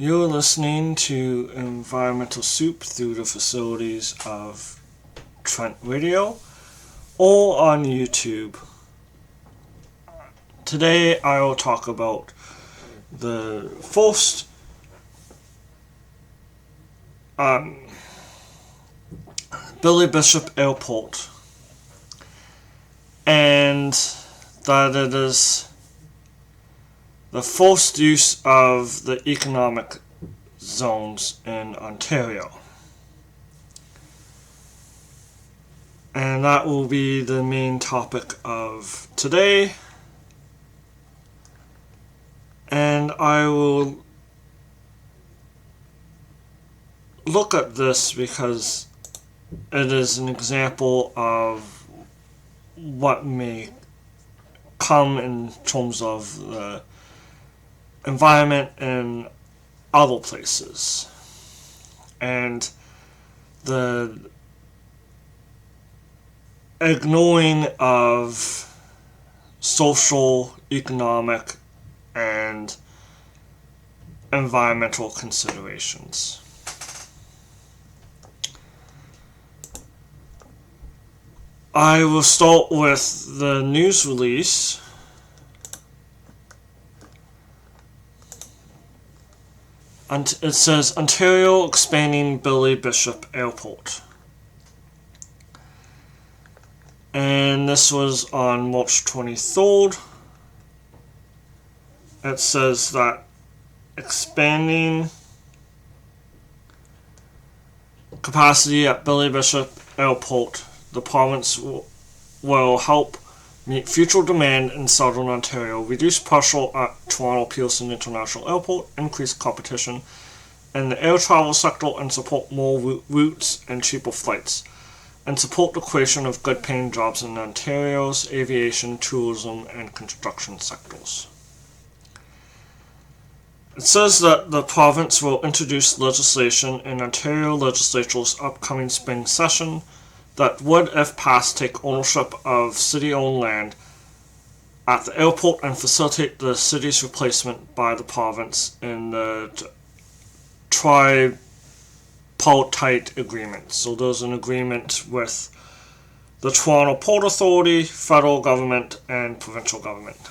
You're listening to Environmental Soup through the facilities of Trent Radio or on YouTube. Today I will talk about the first Billy Bishop Airport, and that it is the first use of the economic zones in Ontario. And that will be the main topic of today. And I will look at this because it is an example of what may come in terms of the environment in other places, and the ignoring of social, economic, and environmental considerations. I will start with the news release. It says Ontario expanding Billy Bishop Airport. And this was on March 23rd. It says that expanding capacity at Billy Bishop Airport, the province will help meet future demand in southern Ontario, reduce pressure at Toronto Pearson International Airport, increase competition in the air travel sector, and support more routes and cheaper flights, and support the creation of good-paying jobs in Ontario's aviation, tourism, and construction sectors. It says that the province will introduce legislation in Ontario Legislature's upcoming spring session that would, if passed, take ownership of city-owned land at the airport and facilitate the city's replacement by the province in the tripartite agreement. So there's an agreement with the Toronto Port Authority, federal government, and provincial government.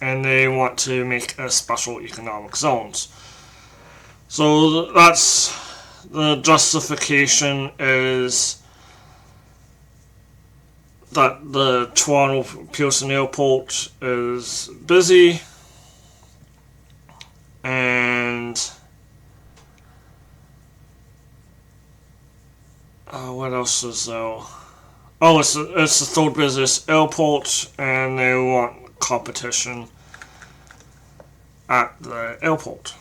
And they want to make a special economic zones. So that's the justification is that the Toronto Pearson Airport is busy, and what else is there? Oh, it's the third busiest airport, and they want competition at the airport.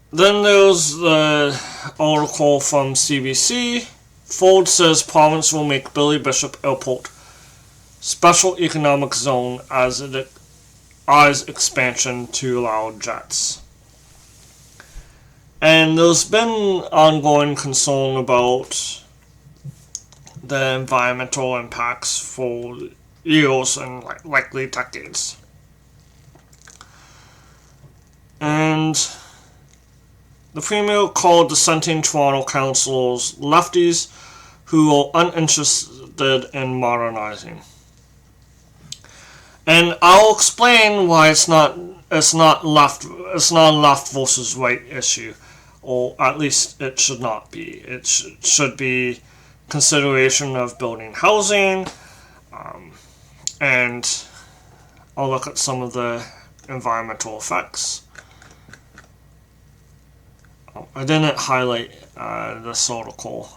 Then there's the article from CBC. Ford says province will make Billy Bishop Airport special economic zone as it eyes expansion to allow jets. And there's been ongoing concern about the environmental impacts for years and likely decades. And the Premier called dissenting Toronto councillors lefties who are uninterested in modernizing. And I'll explain why it's not a left versus right issue, or at least it should not be. It should be consideration of building housing, and I'll look at some of the environmental effects. I didn't highlight this article.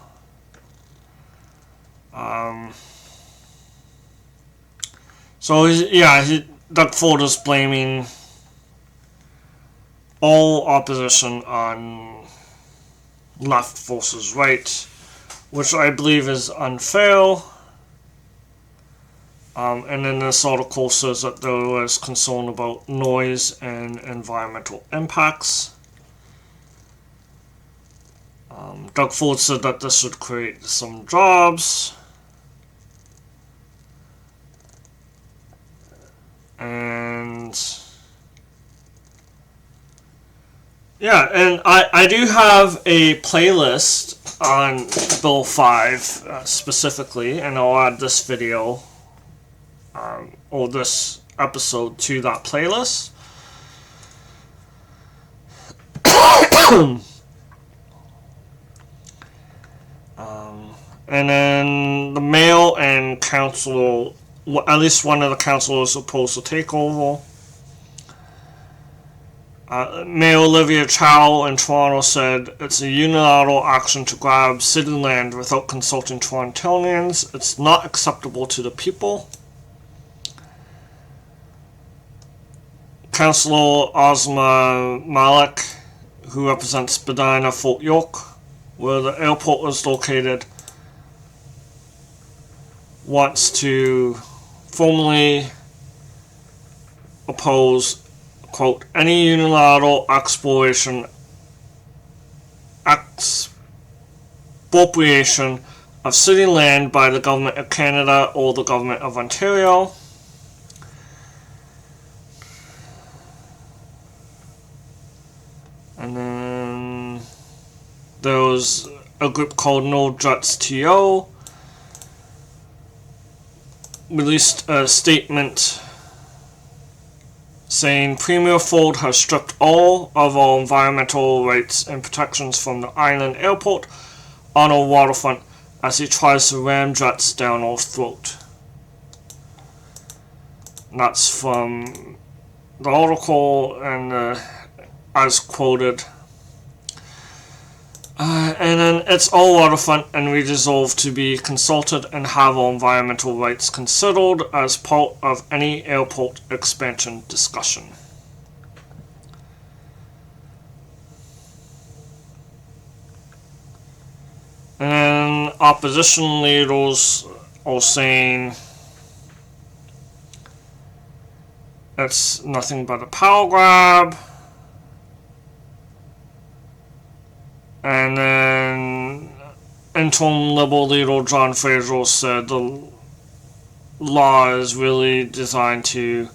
Doug Ford is blaming all opposition on left versus right, which I believe is unfair. And then this article says that there was concern about noise and environmental impacts. Doug Ford said that this would create some jobs. Yeah, and I do have a playlist on Bill 5 specifically, and I'll add this video or this episode to that playlist. And then the mayor and council, at least one of the councilors opposed to take over. Mayor Olivia Chow in Toronto said it's a unilateral action to grab city land without consulting Torontonians. It's not acceptable to the people. Councillor Ozma Malik, who represents Spadina Fort York, where the airport is located, wants to formally oppose, quote, any unilateral expropriation of city land by the Government of Canada or the Government of Ontario. And then there was a group called No Juts TO released a statement saying Premier Ford has stripped all of our environmental rights and protections from the island airport on our waterfront as he tries to ram jets down our throat. And that's from the article and as quoted. And then it's all waterfront, and we deserve to be consulted and have our environmental rights considered as part of any airport expansion discussion. And then opposition leaders are saying it's nothing but a power grab. And then interim Liberal leader John Fraser said the law is really designed to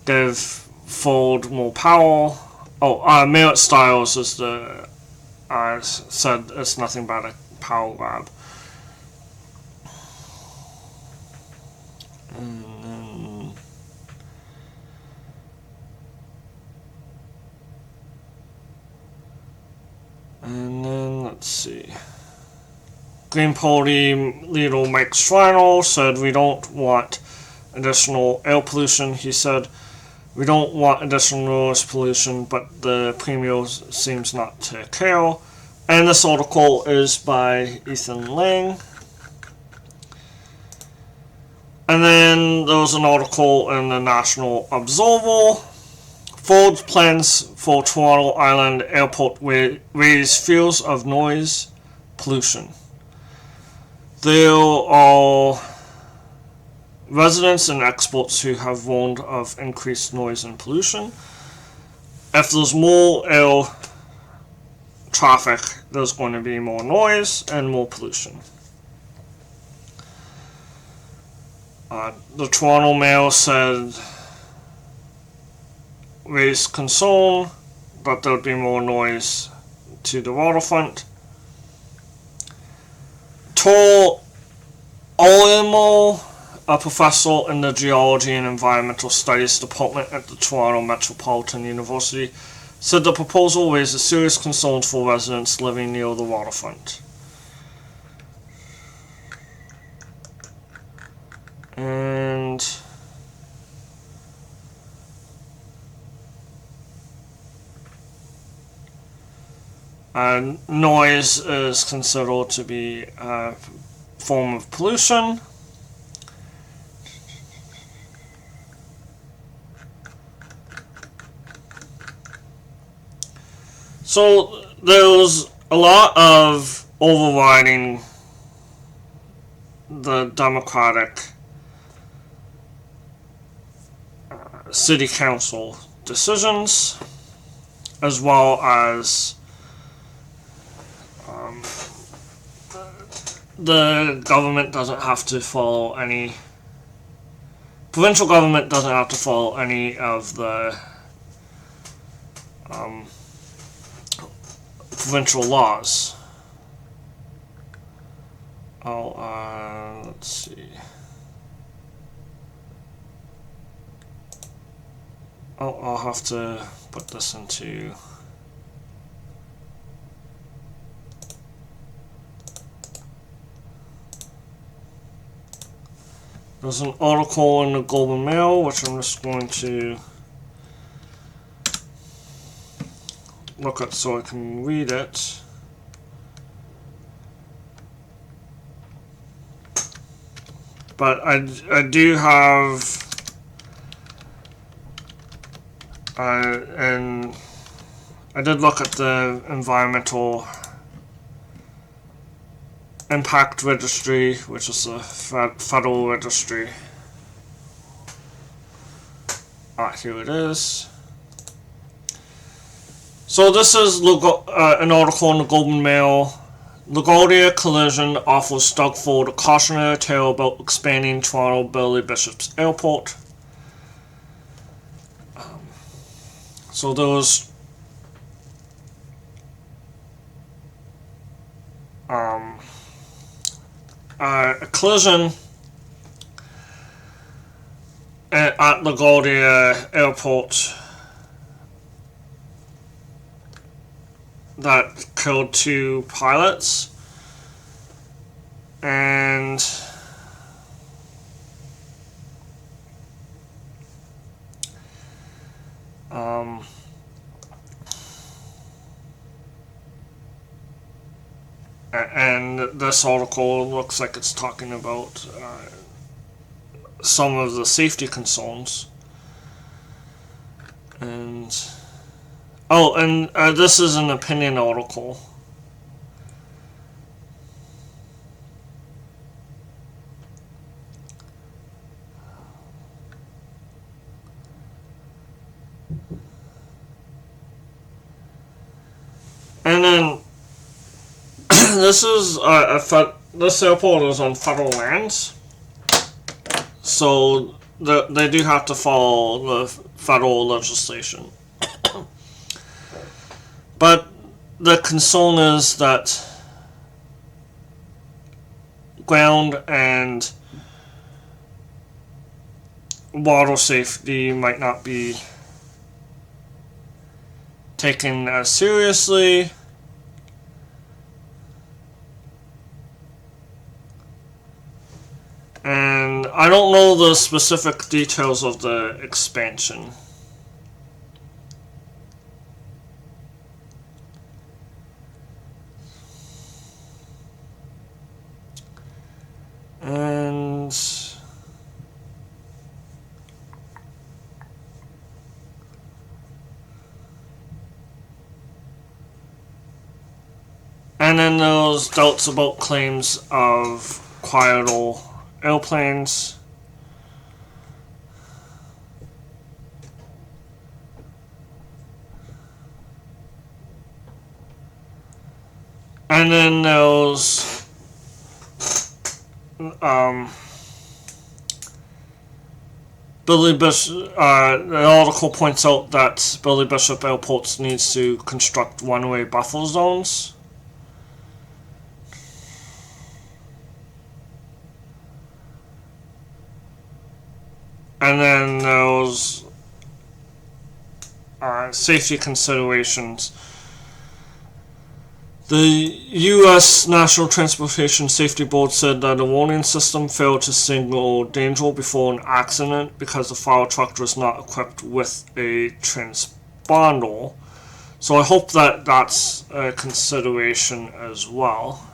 give Ford more power. Merritt Stiles is said it's nothing but a power grab. And then, let's see. Green Party leader Mike Schreiner said we don't want additional air pollution. He said we don't want additional noise pollution, but the Premier seems not to care. And this article is by Ethan Lang. And then there was an article in the National Observer. Ford's plans for Toronto Island Airport raise fears of noise pollution. There are residents and experts who have warned of increased noise and pollution. If there's more air traffic, there's going to be more noise and more pollution. The Toronto Mayor said raised concern that there would be more noise to the waterfront. Tor Olimo, a professor in the Geology and Environmental Studies Department at the Toronto Metropolitan University, said the proposal raises serious concerns for residents living near the waterfront. And noise is considered to be a form of pollution. So there's a lot of overriding the Democratic City Council decisions, as well as the government doesn't have to follow any, provincial government doesn't have to follow any of the provincial laws. Let's see. I'll have to put this into. There's an article in the Globe and Mail, which I'm just going to look at so I can read it. But I do have, and I did look at the environmental impact registry, which is a federal registry. Here it is. So this is an article in the Globe and Mail. LaGuardia collision offers Doug Ford a cautionary tale about expanding Toronto Billy Bishop's Airport. So there was a collision at LaGuardia Airport that killed 2 pilots, and this article looks like it's talking about some of the safety concerns. And this is an opinion article. And then this is this airport is on federal lands, so they do have to follow the federal legislation. But the concern is that ground and water safety might not be taken as seriously. And I don't know the specific details of the expansion. And then there's doubts about claims of quietal airplanes. And then there's Billy Bishop. The article points out that Billy Bishop Airport needs to construct one-way buffer zones. And then there's safety considerations. The U.S. National Transportation Safety Board said that a warning system failed to signal danger before an accident because the fire truck was not equipped with a transponder. So I hope that that's a consideration as well.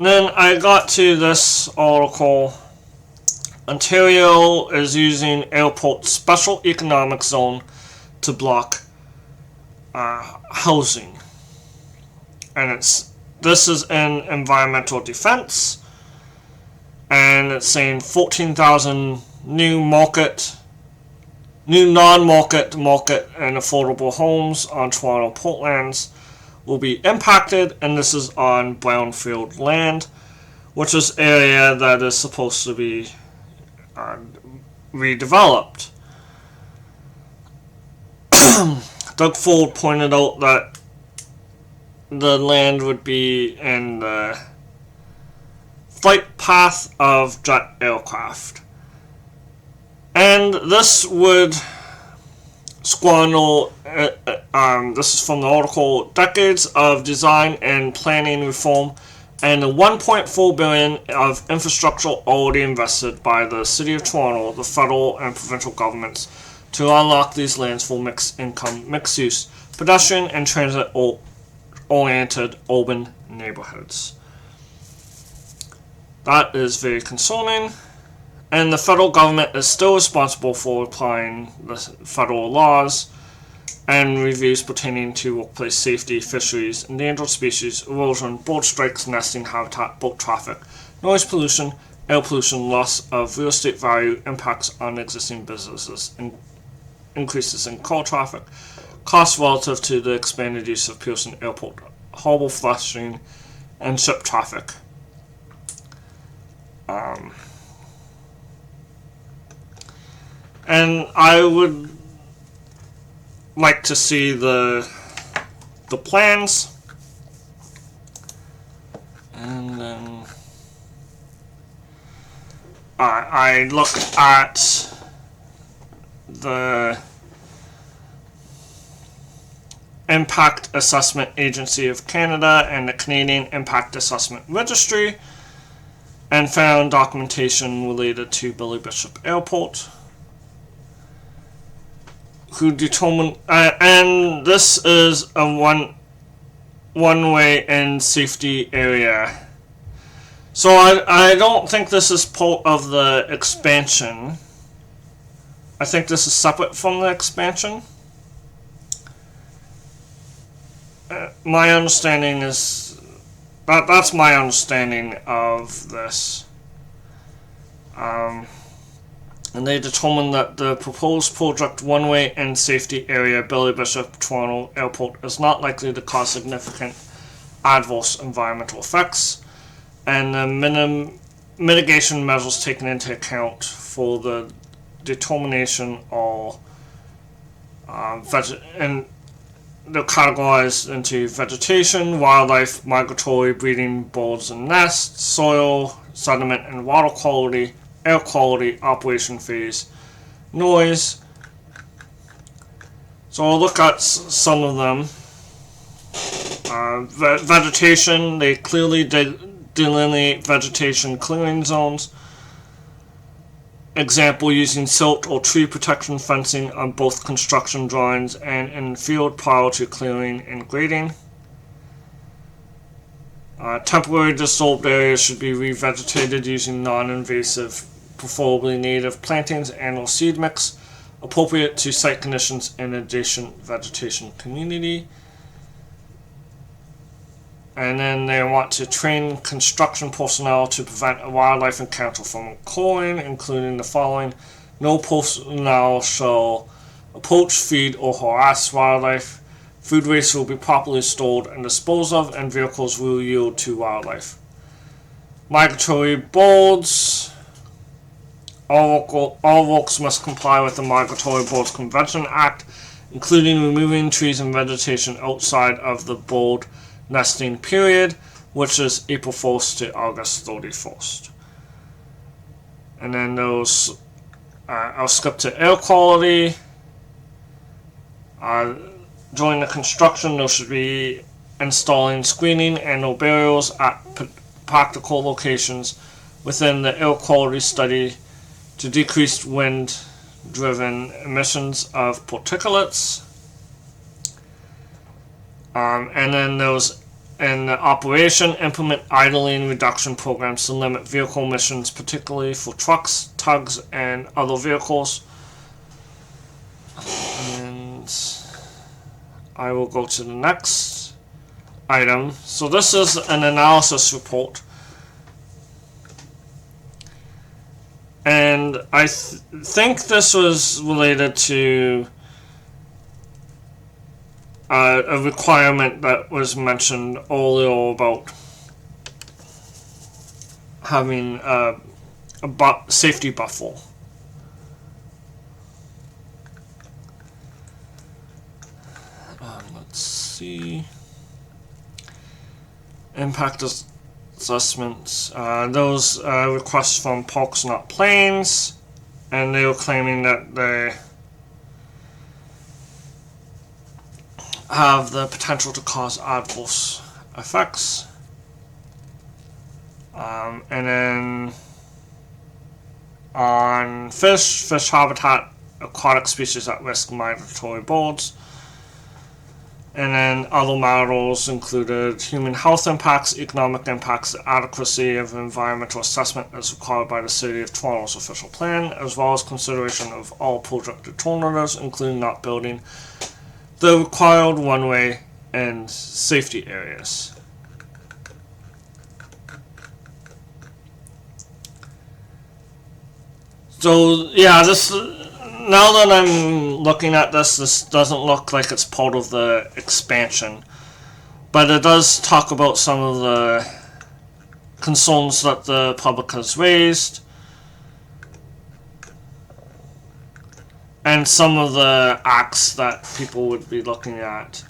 Then I got to this article. Ontario is using airport special economic zone to block housing, and this is in environmental defense, and it's saying 14,000 new non-market and affordable homes on Toronto Portlands will be impacted, and this is on brownfield land, which is area that is supposed to be redeveloped. Doug Ford pointed out that the land would be in the flight path of jet aircraft. And this would squander, this is from the article, decades of design and planning reform and the $1.4 billion of infrastructure already invested by the City of Toronto, the federal and provincial governments to unlock these lands for mixed income, mixed use, pedestrian and transit oriented urban neighborhoods. That is very concerning, and the federal government is still responsible for applying the federal laws and reviews pertaining to workplace safety, fisheries, endangered species, erosion, bird strikes, nesting habitat, boat traffic, noise pollution, air pollution, loss of real estate value, impacts on existing businesses, and increases in car traffic, costs relative to the expanded use of Pearson Airport, harbor flushing, and ship traffic. And I would like to see the plans, and then I look at the Impact Assessment Agency of Canada and the Canadian Impact Assessment Registry, and found documentation related to Billy Bishop Airport, who determined, and this is a one-way and safety area. So I don't think this is part of the expansion. I think this is separate from the expansion. My understanding is that's my understanding of this. And they determined that the proposed project one-way and safety area Billy Bishop Toronto Airport is not likely to cause significant adverse environmental effects, and the mitigation measures taken into account for the determination are and they're categorized into vegetation, wildlife, migratory, breeding, birds and nests, soil, sediment and water quality, air quality, operation phase, noise. So I'll look at some of them. Vegetation, they clearly delineate vegetation clearing zones. Example, using silt or tree protection fencing on both construction drawings and in field prior to clearing and grading. Temporary disturbed areas should be revegetated using non-invasive, preferably native plantings and/or seed mix, appropriate to site conditions and adjacent vegetation community. And then they want to train construction personnel to prevent a wildlife encounter from occurring, including the following: no personnel shall approach, feed, or harass wildlife. Food waste will be properly stored and disposed of, and vehicles will yield to wildlife. Migratory birds. All works must comply with the Migratory Birds Convention Act, including removing trees and vegetation outside of the bird nesting period, which is April 1st to August 31st. And then those, I'll skip to air quality. During the construction, there should be installing screening and no barriers at practical locations within the air quality study to decrease wind-driven emissions of particulates. And then those in the operation, implement idling reduction programs to limit vehicle emissions, particularly for trucks, tugs, and other vehicles. And I will go to the next item. So this is an analysis report. And I think this was related to a requirement that was mentioned earlier about having a safety buffer. Let's see. Impact assessments. Those requests from Parks Not Planes, and they were claiming that they have the potential to cause adverse effects. And then on fish habitat, aquatic species at risk, migratory birds. And then other matters included human health impacts, economic impacts, the adequacy of environmental assessment as required by the City of Toronto's official plan, as well as consideration of all project alternatives, including not building the required runway and safety areas. So yeah, this, now that I'm looking at this doesn't look like it's part of the expansion, but it does talk about some of the concerns that the public has raised and some of the acts that people would be looking at.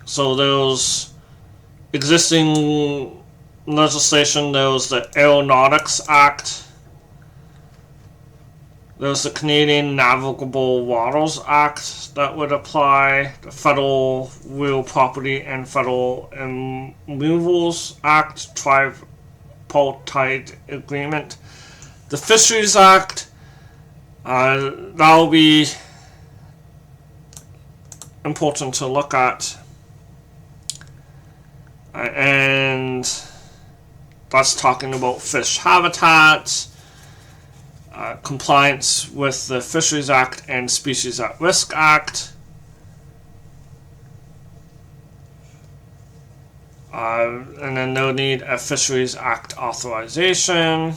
So there's existing legislation. There was the Aeronautics Act. There's the Canadian Navigable Waters Act that would apply, the Federal Real Property and Federal Removals Act, Tripartite Agreement, the Fisheries Act. That will be important to look at, and that's talking about fish habitats, compliance with the Fisheries Act and Species at Risk Act. And then they'll need a Fisheries Act authorization.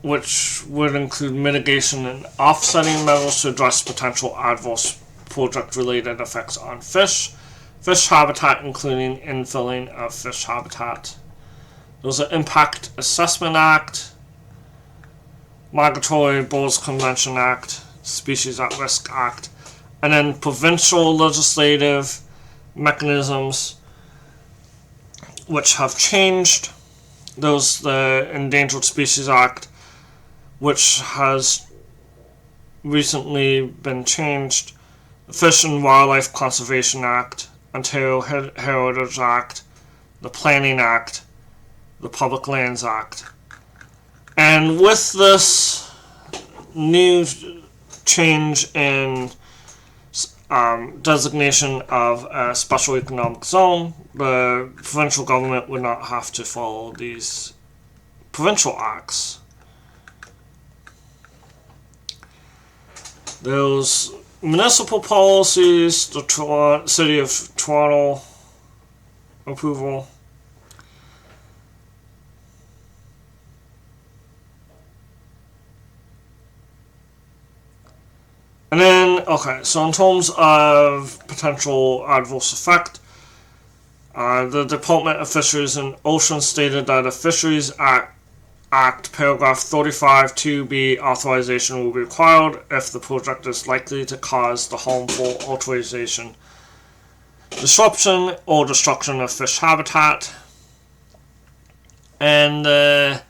Which would include mitigation and offsetting measures to address potential adverse project-related effects on fish habitat, including infilling of fish habitat. There's an Impact Assessment Act, Migratory Birds Convention Act, Species at Risk Act, and then provincial legislative mechanisms which have changed. There's the Endangered Species Act, which has recently been changed, the Fish and Wildlife Conservation Act, Ontario Heritage Act, the Planning Act, the Public Lands Act. And with this new change in designation of a special economic zone, the provincial government would not have to follow these provincial acts. Those municipal policies, the City of Toronto approval. And then, okay, so in terms of potential adverse effect, the Department of Fisheries and Oceans stated that a Fisheries Act paragraph 35 2B authorization will be required if the project is likely to cause the harmful alteration, disruption, or destruction of fish habitat. And the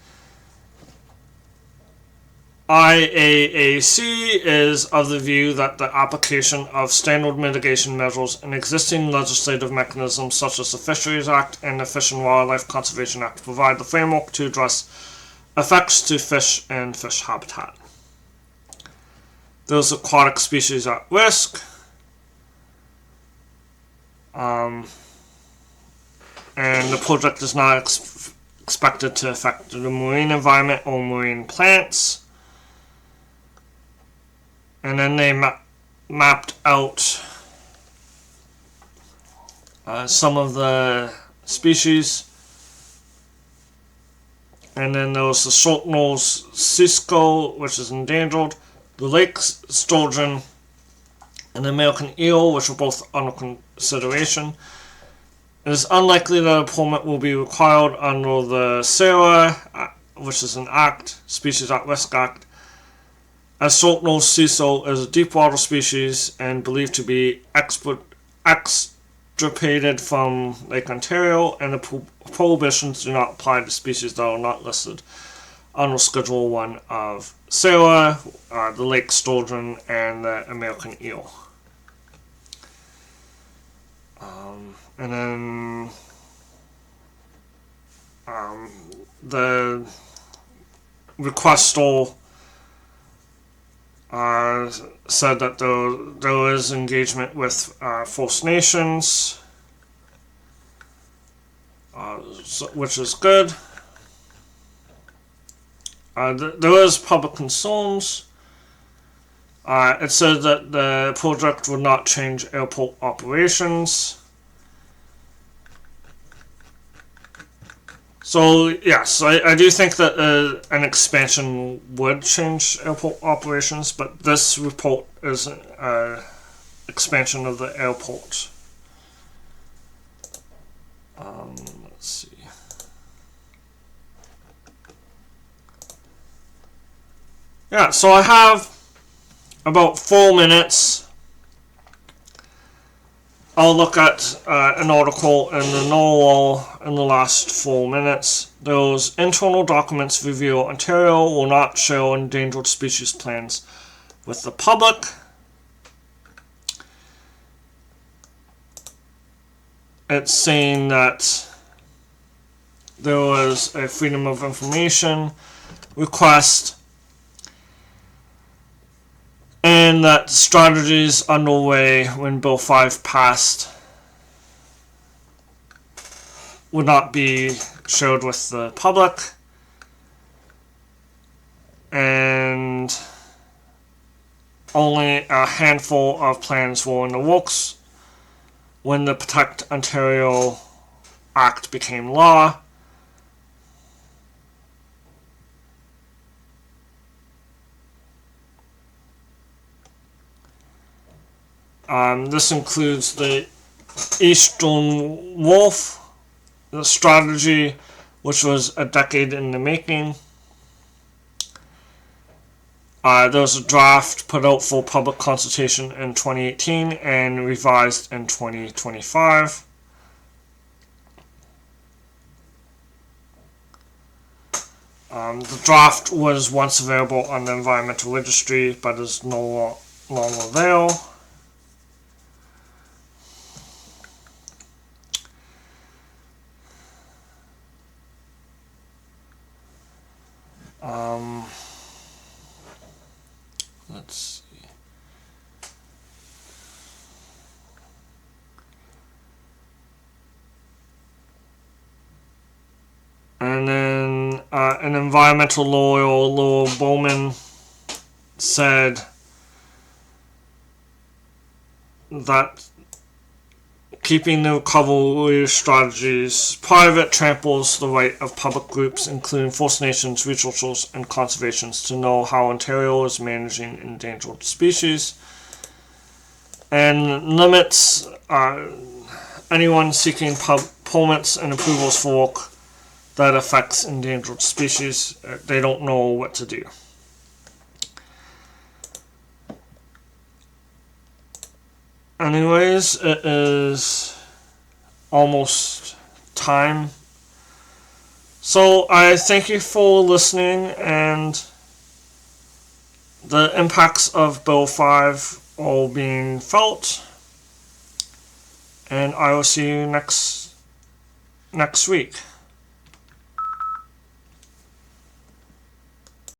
IAAC is of the view that the application of standard mitigation measures and existing legislative mechanisms such as the Fisheries Act and the Fish and Wildlife Conservation Act provide the framework to address effects to fish and fish habitat. There's aquatic species at risk. And the project is not expected to affect the marine environment or marine plants. And then they mapped out some of the species. And then there was the short-nosed cisco, which is endangered, the lake sturgeon, and the American eel, which are both under consideration. It is unlikely that a permit will be required under the SARA, which is an Act, Species at Risk Act, as short-nosed sisal is a deep-water species and believed to be extirpated from Lake Ontario, and the prohibitions do not apply to species that are not listed under Schedule 1 of SARA, the lake sturgeon, and the American eel. And then the requester said that there is engagement with First Nations, which is good. There is public concerns. It said that the project would not change airport operations. So yes, I do think that an expansion would change airport operations, but this report is an expansion of the airport. Let's see. Yeah, so I have about 4 minutes. I'll look at an article in the Norwell in the last 4 minutes. Those internal documents reveal Ontario will not share endangered species plans with the public. It's saying that there was a Freedom of Information request, and that strategies underway when Bill 5 passed would not be shared with the public, and only a handful of plans were in the works when the Protect Ontario Act became law. This includes the Eastern Wolf, the strategy, which was a decade in the making. There was a draft put out for public consultation in 2018 and revised in 2025. The draft was once available on the Environmental Registry, but is no longer there. Let's see. And then an environmental lawyer, Laura Bowman, said that keeping the recovery strategies private tramples the right of public groups, including First Nations, researchers, and conservationists, to know how Ontario is managing endangered species, and limits anyone seeking permits and approvals for work that affects endangered species. They don't know what to do. Anyways, it is almost time. So I thank you for listening, and the impacts of Bill 5 are being felt, and I will see you next week.